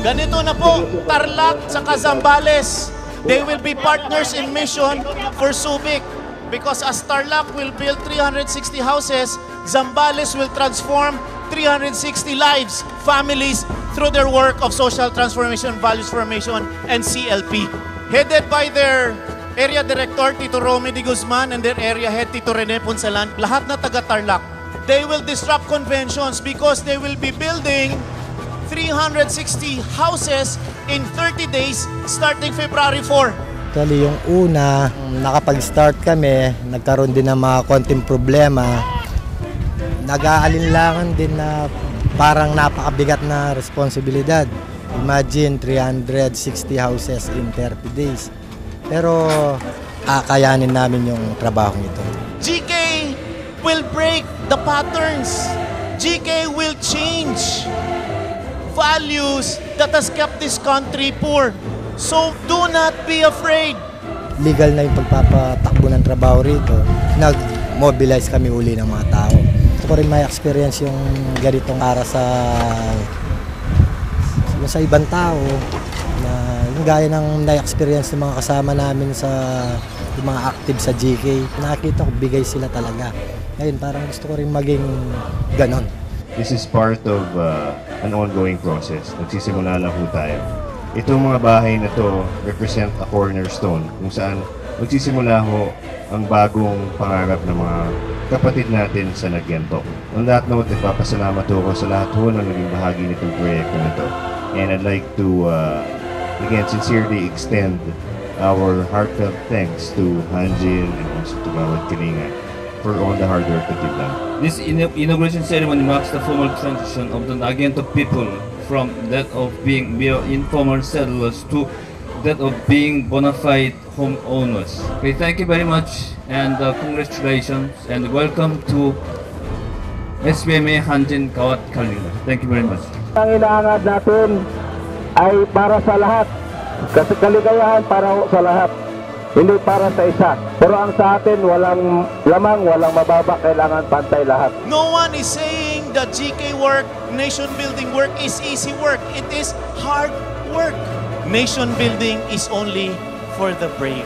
Ganito na po, Tarlac sa Zambales. They will be partners in mission for Subic. Because as Tarlac will build 360 houses, Zambales will transform 360 lives, families, through their work of social transformation, values formation, and CLP. Headed by their Area Director, Tito Romy de Guzman, and their Area Head, Tito Rene Punsalan, lahat na taga Tarlac. They will disrupt conventions because they will be building 360 houses in 30 days starting February 4. Actually, yung una, nakapag-start kami, nagkaroon din ng mga konting problema. Nag-aalinlangan din na parang napakabigat na responsibilidad. Imagine 360 houses in 30 days. Pero kakayanin namin yung trabaho ito. GK will break the patterns. GK will change values that has kept this country poor. So do not be afraid. Legal na yung pagpapatakbo ng trabaho rito. Nag-mobilize kami uli ng mga tao. Gusto ko rin may experience yung ganitong ara sa ibang tao na yung gaya ng na-experience ng mga kasama namin sa yung mga active sa GK. Nakita ko bigay sila talaga. Ngayon parang gusto ko rin maging ganon. This is part of an ongoing process. Nagsisimula lang po tayo. Itong mga bahay na to represent a cornerstone kung saan magsisimula ho ang bagong pangarap ng mga kapatid natin sa Nagyantok. On that note, nagpapasalamat ho ako sa lahat ho na naging bahagi nitong proyekto na to. And I'd like to again sincerely extend our heartfelt thanks to Hanjin and also to Gawad Kalinga for all the hard work that you've done. This inauguration ceremony marks the formal transition of the Nagyantok people from that of being mere informal settlers to that of being bona fide homeowners. Okay, thank you very much and congratulations and welcome to SBMA Hanjin Gawad Kalinga. Thank you very much. Ang inaangad natin ay para sa lahat. Kasi kaligayahan para sa lahat. Hindi para sa isa. Pero ang sa atin, walang lamang, walang mababa, kailangan pantay lahat. No one is saying that GK work, nation building work is easy work. It is hard work. Nation building is only for the brave.